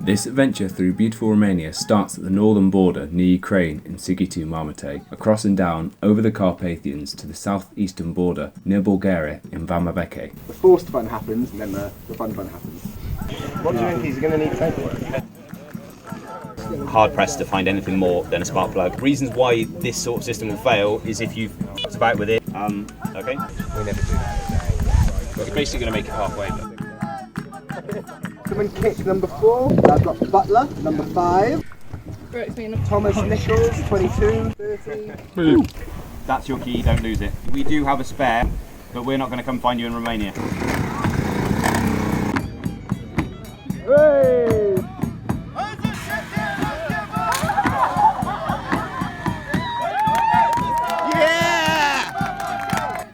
This adventure through beautiful Romania starts at the northern border near Ukraine in Sighetu Marmației, across and down over the Carpathians to the southeastern border near Bulgaria in Vama Veche. The forced fun happens and then the fun happens. What do you think he's going to need paperwork? Hard pressed to find anything more than a spark plug. Reasons why this sort of system will fail is if you've fucked about with it. Okay. We never do that. You're basically going to make it halfway. Come and kick number 4. I've got Butler, number 5. Thomas Nichols, 22, 30. That's your key, don't lose it. We do have a spare, but we're not going to come find you in Romania. Hey!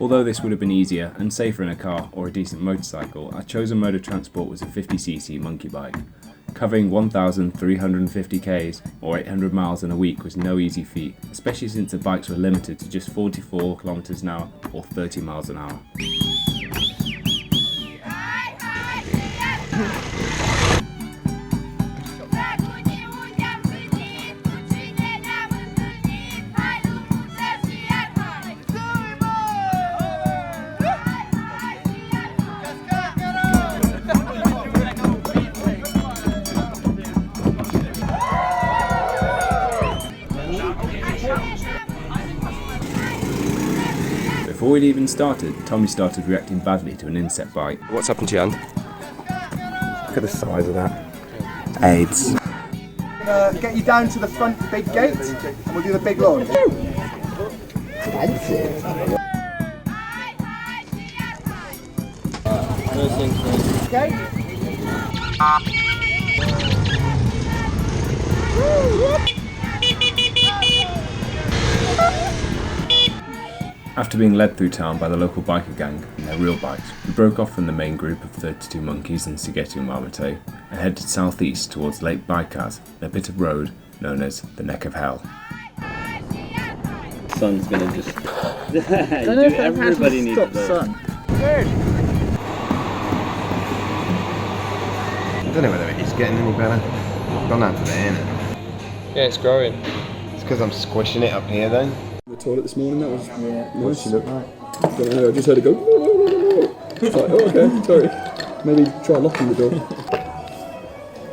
Although this would have been easier and safer in a car or a decent motorcycle, our chosen mode of transport was a 50cc monkey bike. Covering 1,350 k's or 800 miles in a week was no easy feat, especially since the bikes were limited to just 44 kilometers an hour or 30 miles an hour. Before we'd even started, Tommy started reacting badly to an insect bite. What's happened to your hand? Look at the size of that. AIDS. Get you down to the front big gate and we'll do the big launch. Expensive. Okay. After being led through town by the local biker gang and their real bikes, we broke off from the main group of 32 monkeys in Sighetu Marmației and headed southeast towards Lake Baikaz and a bit of road known as the Neck of Hell. Sun's gonna just. I don't know if everybody needs stop sun. I don't know whether it's getting any better. I've gone down to there, innit? Yeah, it's growing. It's because I'm squishing it up here though. The toilet this morning, that was What does she look like? I don't know, I just heard it go. It's like, oh, okay, sorry. Maybe try locking the door.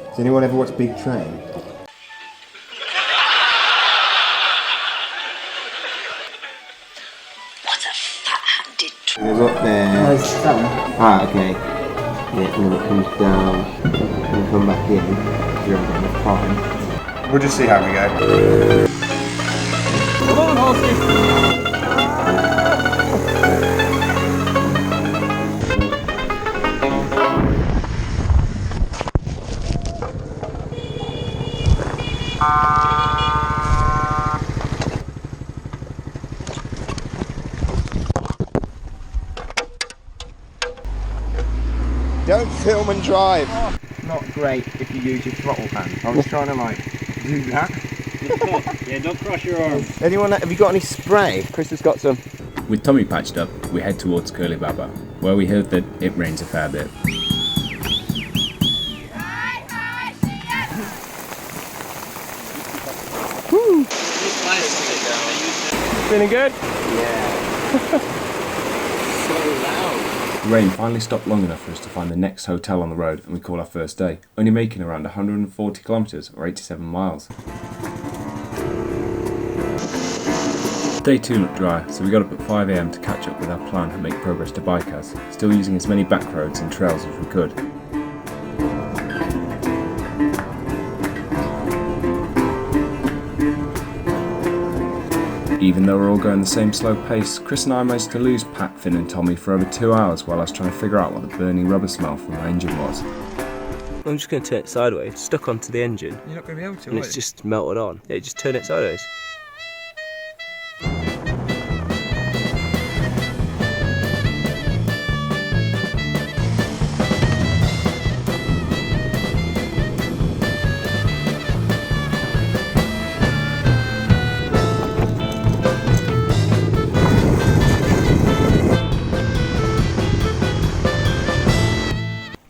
Does anyone ever watch Big Train? What a fat-handed It's up there. Ah, okay. Yeah, and then it comes down and come back in. You're on the time. We'll just see how we go. Come on, horsey! Don't film and drive. Not great if you use your throttle hand. I was trying to like do that. Yeah, don't cross your arms. Anyone, have you got any spray? Chris has got some. With Tommy patched up, we head towards Curly Baba, where we heard that it rains a fair bit. Feeling good? The rain finally stopped long enough for us to find the next hotel on the road and we called our first day, only making around 140 kilometres or 87 miles. Day 2 looked dry, so we got up at 5 AM to catch up with our plan and make progress to Baikaz, still using as many back roads and trails as we could. Even though we're all going the same slow pace, Chris and I managed to lose Pat, Finn and Tommy for over 2 hours while I was trying to figure out what the burning rubber smell from my engine was. I'm just going to turn it sideways, it's stuck onto the engine. You're not going to be able to, and it's just melted on. Yeah, just turn it sideways.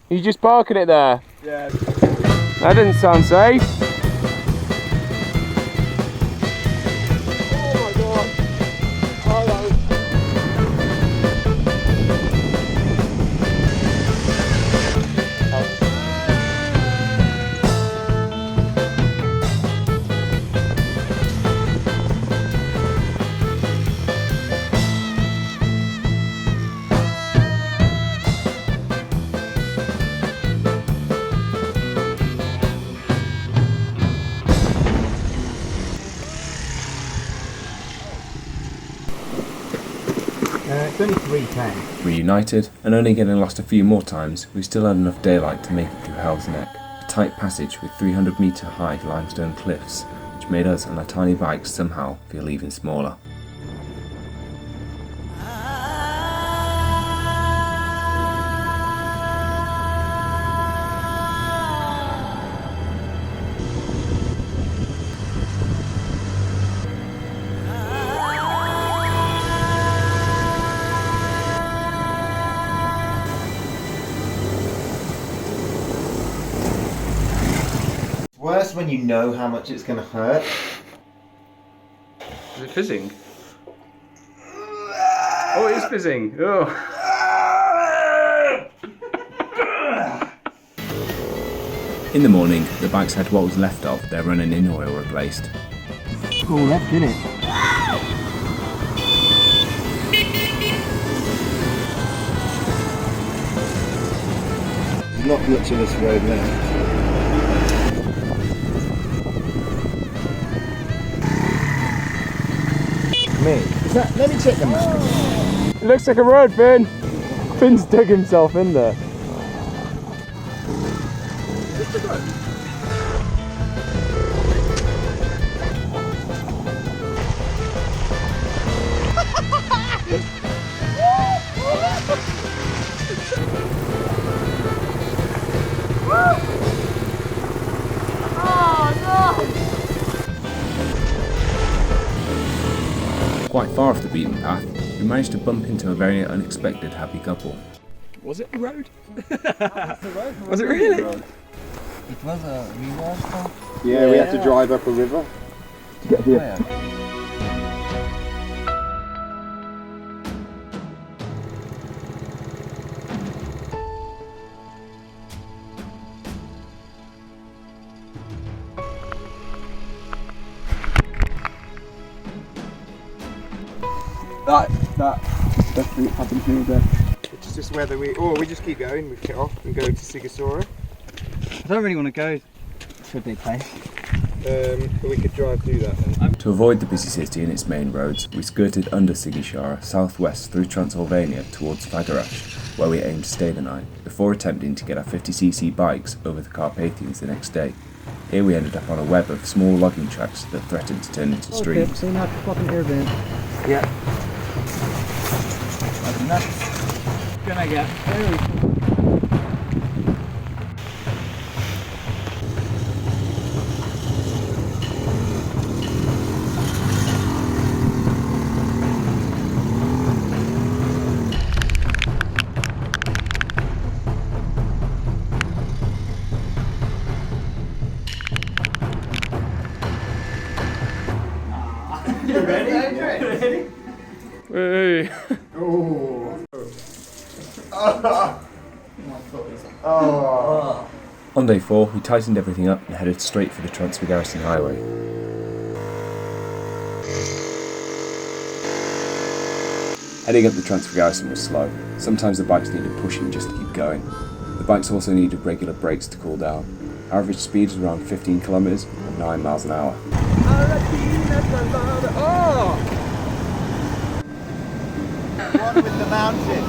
You just parking it there? Yeah. That didn't sound safe. It's only 3:10. Reunited, and only getting lost a few more times, we still had enough daylight to make it through Hell's Neck, a tight passage with 300-metre high limestone cliffs, which made us on our tiny bikes somehow feel even smaller. Worse when you know how much it's going to hurt. Is it fizzing? Oh, it is fizzing. Oh. In the morning, the bikes had what was left of their running-in oil replaced. All left, didn't it? There's not much of this road left. Let me check the map. It looks like a road, Finn. Finn's dug himself in there. Quite far off the beaten path, we managed to bump into a very unexpected happy couple. Was it a road? Was it really? It was a river. Yeah, we had to drive up a river to get here. That definitely happened here again. It's just whether we just keep going, we get off and go to Sighetu. I don't really want to go to a big place. But we could drive through that then. To avoid the busy city and its main roads, we skirted under Sighetu southwest through Transylvania towards Fagarash, where we aimed to stay the night, before attempting to get our 50cc bikes over the Carpathians the next day. Here we ended up on a web of small logging tracks that threatened to turn into streams. Okay, so not fucking air vent. Yeah. Can I get? Hey. On day 4, we tightened everything up and headed straight for the Transfiguration Highway. Heading up the Transfiguration was slow. Sometimes the bikes needed pushing just to keep going. The bikes also needed regular brakes to cool down. Our average speed was around 15 kilometers or 9 miles an hour. One with the mountain.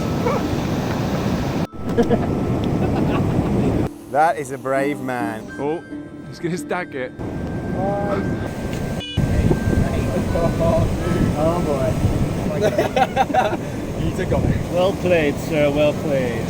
That is a brave man. Oh, he's gonna stack it. Oh boy. He's a goner. Well played, sir. Well played.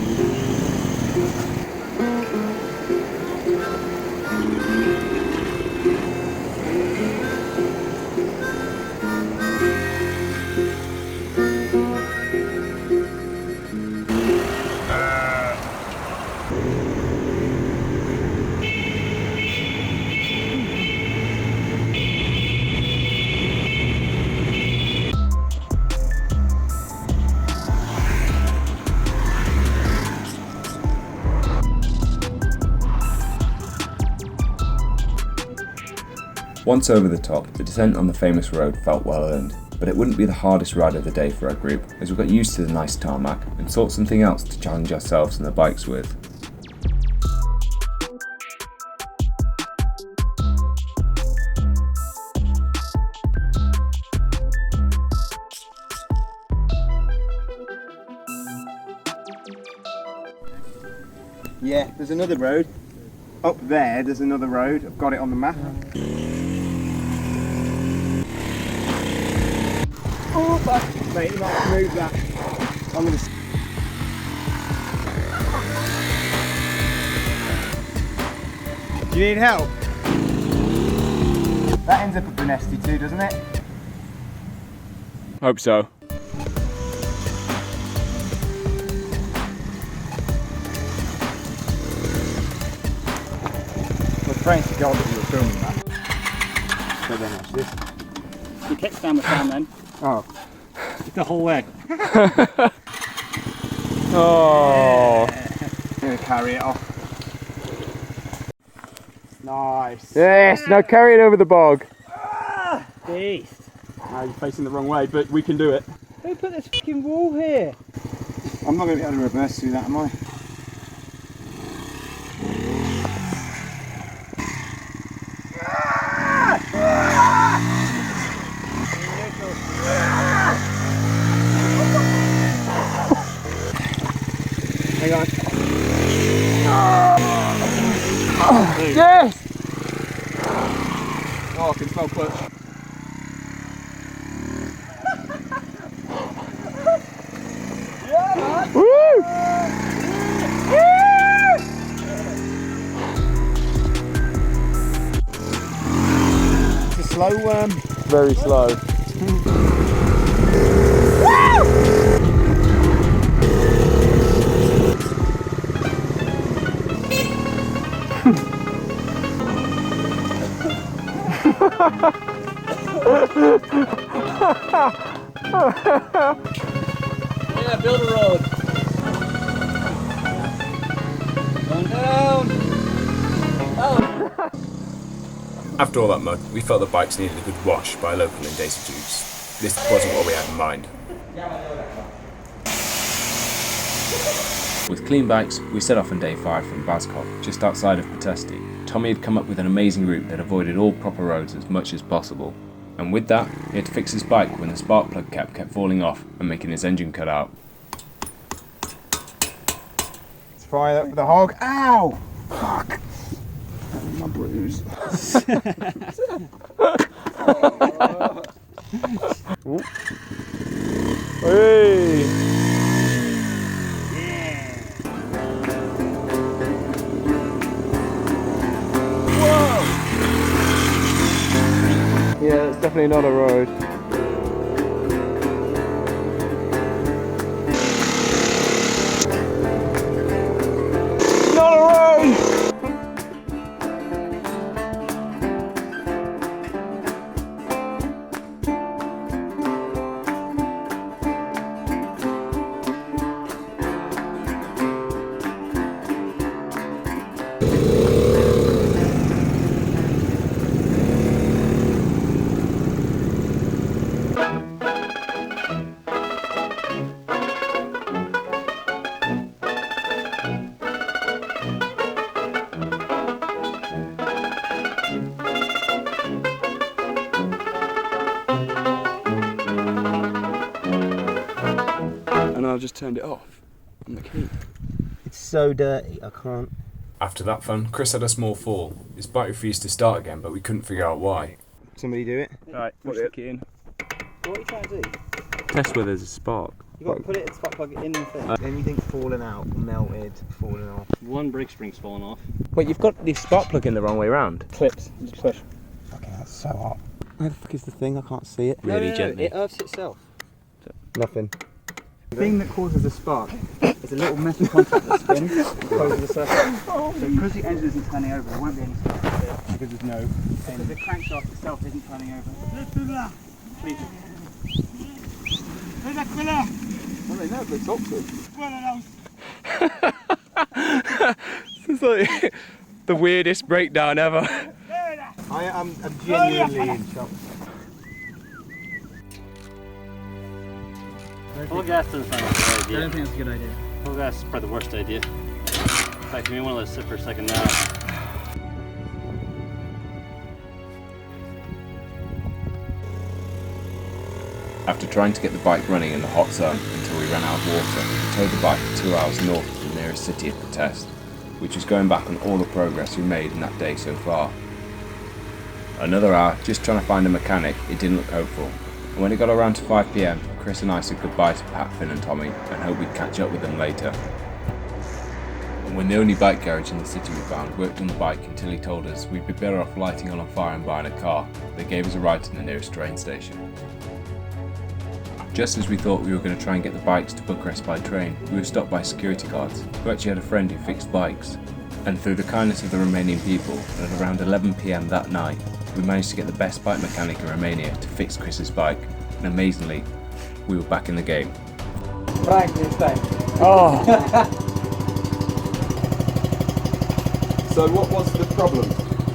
Once over the top, the descent on the famous road felt well earned, but it wouldn't be the hardest ride of the day for our group, as we got used to the nice tarmac and sought something else to challenge ourselves and the bikes with. Yeah, there's another road. Up there's another road. I've got it on the map. Oh, fuck. Mate, you might move that. I'm gonna... Do you need help? That ends up at Brunesti too, doesn't it? Hope so. Praying to God that you were filming that. So then watch this. The kickstand was down then. Oh. The whole way. Oh. I'm going to carry it off. Nice. Yes, now carry it over the bog. Beast. You're facing the wrong way, but we can do it. Who put this fucking wall here? I'm not going to be able to reverse through that, am I? Hang on. Yes! Oh, I can smell clutch. Woo! It's a slow worm. Very slow. Yeah, build a road. Going down. Oh. After all that mud, we felt the bikes needed a good wash by a local in Daisy Dukes. This wasn't what we had in mind. With clean bikes, we set off on day 5 from Baskov, just outside of Protesti. Tommy had come up with an amazing route that avoided all proper roads as much as possible. And with that, he had to fix his bike when the spark plug cap kept falling off and making his engine cut out. Let's fire that with the hog. Ow! Fuck! My bruise. Hey! Yeah, it's definitely not a road. Not a road! I just turned it off on the key. It's so dirty, I can't. After that fun, Chris had a small fall. His bike refused to start again, but we couldn't figure out why. Somebody do it. Right, push the key in. What are you trying to do? Test whether there's a spark. You've got to put it, spark plug it in the thing. Anything falling out, melted, falling off. One brake spring's fallen off. Wait, you've got the spark plug in the wrong way round. Clips. Just push. Fucking that's so hot. Where the fuck is the thing? I can't see it. Really gently. It earths itself. Nothing. The thing that causes a spark is a little metal contact that spins close to the surface. So because the engine isn't turning over, there won't be any spark there because there's no. So the crankshaft itself isn't turning over. Please. Well, they know, but it's Oxford. This is like the weirdest breakdown ever. I'm genuinely in shock. Full gas doesn't sound like a good I idea. don't think that's a good idea. Full gas is probably the worst idea. In fact, you may want to let it sit for a second now. After trying to get the bike running in the hot sun until we ran out of water, we towed the bike 2 hours north of the nearest city of the test, which was going back on all the progress we made in that day so far. Another hour just trying to find a mechanic, it didn't look hopeful, and when it got around to 5 PM, Chris and I said goodbye to Pat, Finn and Tommy and hoped we'd catch up with them later. And when the only bike garage in the city we found worked on the bike until he told us we'd be better off lighting on fire and buying a car, they gave us a ride to the nearest train station. Just as we thought we were going to try and get the bikes to Bucharest by train, we were stopped by security guards who actually had a friend who fixed bikes. And through the kindness of the Romanian people, at around 11 PM that night, we managed to get the best bike mechanic in Romania to fix Chris's bike, and amazingly, we were back in the game. Right, this time. Oh. So what was the problem?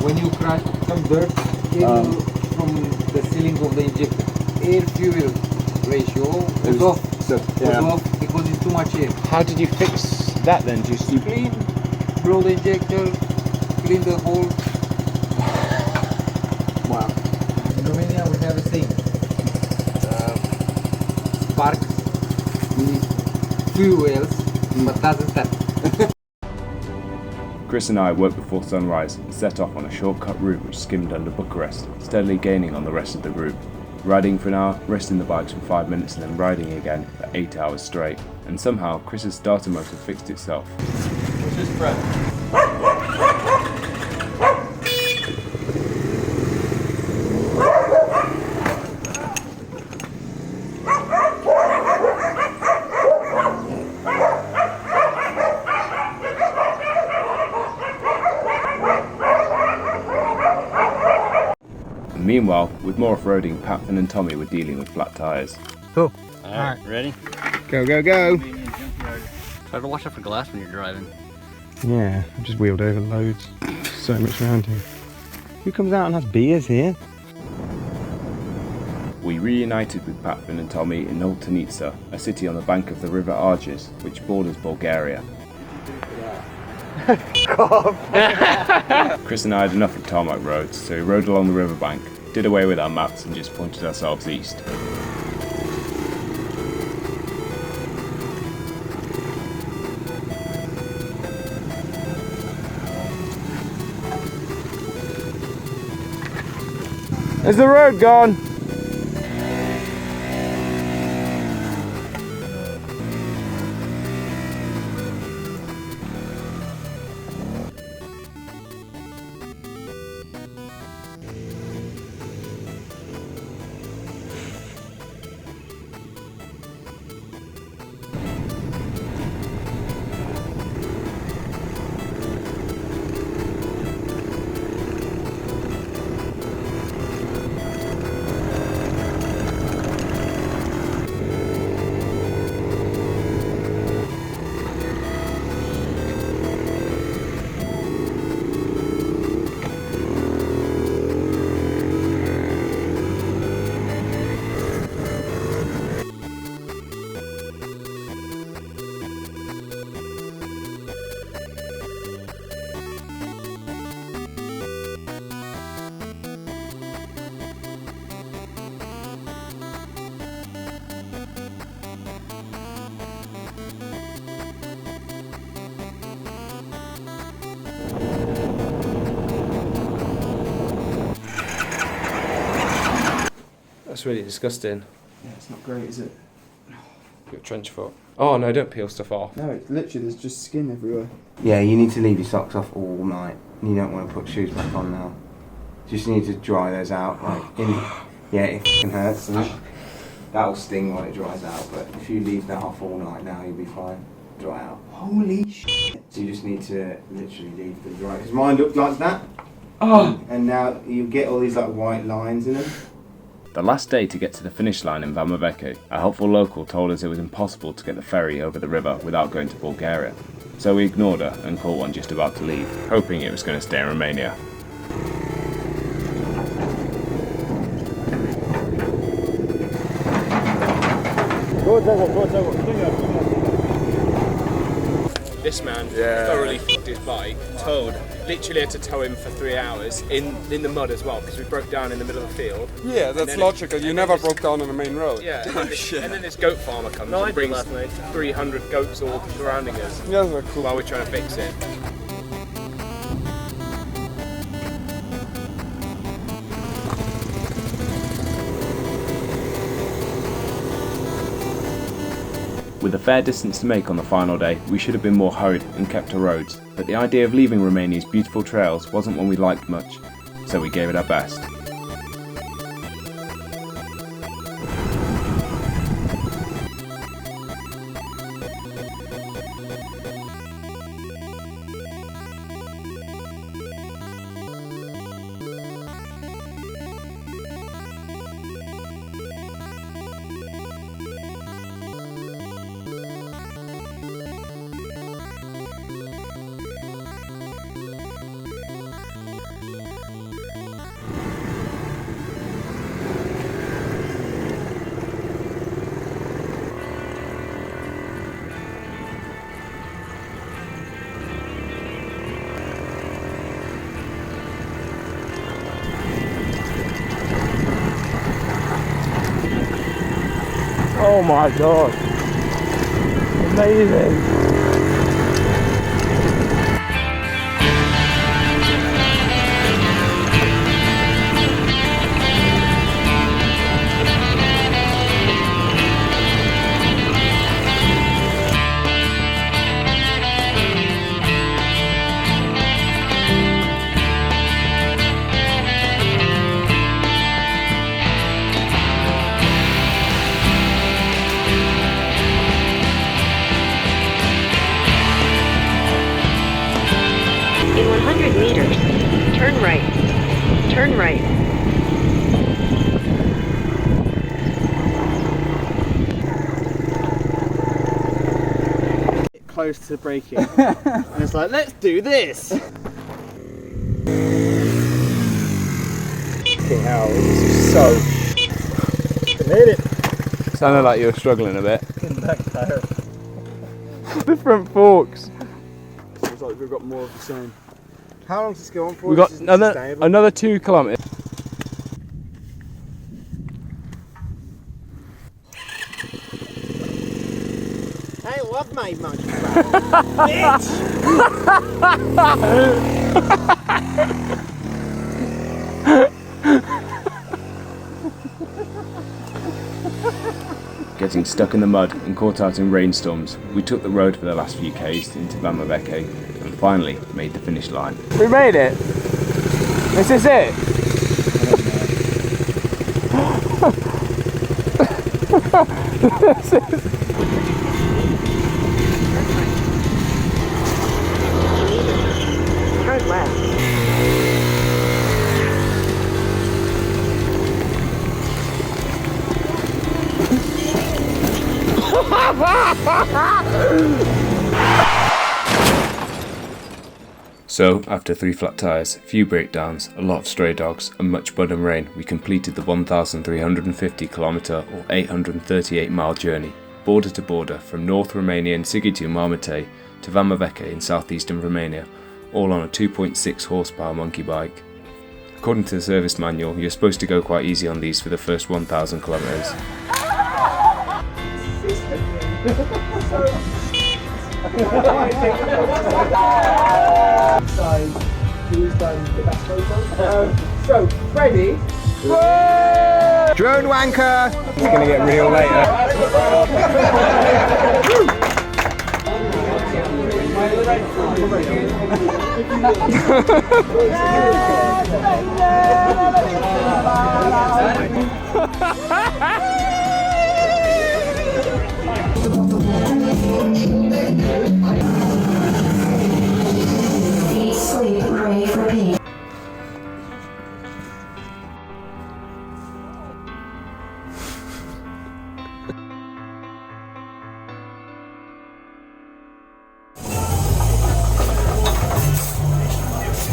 When you crash some dirt came from the ceiling of the injector, air fuel ratio was off. Was off because it's too much air. How did you fix that then? Just Clean, blow the injector, clean the hole. Wow. In Romania we have a saying. Sparks means fuels, but doesn't start. Chris and I woke before sunrise and set off on a shortcut route which skimmed under Bucharest, steadily gaining on the rest of the group. Riding for an hour, resting the bikes for 5 minutes and then riding again for 8 hours straight. And somehow Chris's starter motor fixed itself. What's his friend? Meanwhile, with more off-roading, Pat, Finn and Tommy were dealing with flat tyres. Alright, ready? Go, go, go. Try to watch out for glass when you're driving. Yeah, I just wheeled over loads. So much around here. Who comes out and has beers here? We reunited with Pat, Finn and Tommy in Oltenica, a city on the bank of the river Arges, which borders Bulgaria. Chris and I had enough of tarmac roads, so we rode along the riverbank, did away with our maps and just pointed ourselves east. Is the road gone? That's really disgusting. Yeah, it's not great, is it? Your trench foot. Oh no, don't peel stuff off. No, it's literally, there's just skin everywhere. Yeah, you need to leave your socks off all night. You don't want to put shoes back on now. Just need to dry those out. Like, yeah, it f***ing hurts. And that'll sting when it dries out, but if you leave that off all night now, you'll be fine. Dry out. Holy shit! So you just need to literally leave the dry. Because mine looked like that. Oh! And now you get all these like white lines in them. The last day to get to the finish line in Vama Veche, a helpful local told us it was impossible to get the ferry over the river without going to Bulgaria. So we ignored her and caught one just about to leave, hoping it was going to stay in Romania. This man thoroughly fucked his bike, towed, literally had to tow him for 3 hours in the mud as well because we broke down in the middle of the field. Yeah, that's logical. You never broke down on the main road. Yeah, and then this goat farmer comes and brings 300 goats all surrounding us Yeah, that's cool. while we're trying to fix it. With a fair distance to make on the final day, we should have been more hurried and kept to roads, but the idea of leaving Romania's beautiful trails wasn't one we liked much, so we gave it our best. Oh my god. Amazing. In 100 meters, turn right. Turn right. Close to braking. And it's like, let's do this! Fucking hell, this is so... Made it! Sounded like you were struggling a bit. Different forks. It's like we've got more of the same. How long does this go on for? We got This isn't sustainable. another 2 kilometres. Hey, love my monkey. Getting stuck in the mud and caught out in rainstorms, we took the road for the last few k's into Vama Veche and finally made the finish line. We made it! This is it! This is... Turn left. So, after 3 flat tyres, a few breakdowns, a lot of stray dogs and much mud and rain, we completed the 1,350 kilometre or 838 mile journey, border to border, from North Romanian Sighetu Marmației to Vama Veche in southeastern Romania, all on a 2.6 horsepower monkey bike. According to the service manual, you're supposed to go quite easy on these for the first 1,000 kilometres. So, ready? Drone wanker! It's gonna get real later.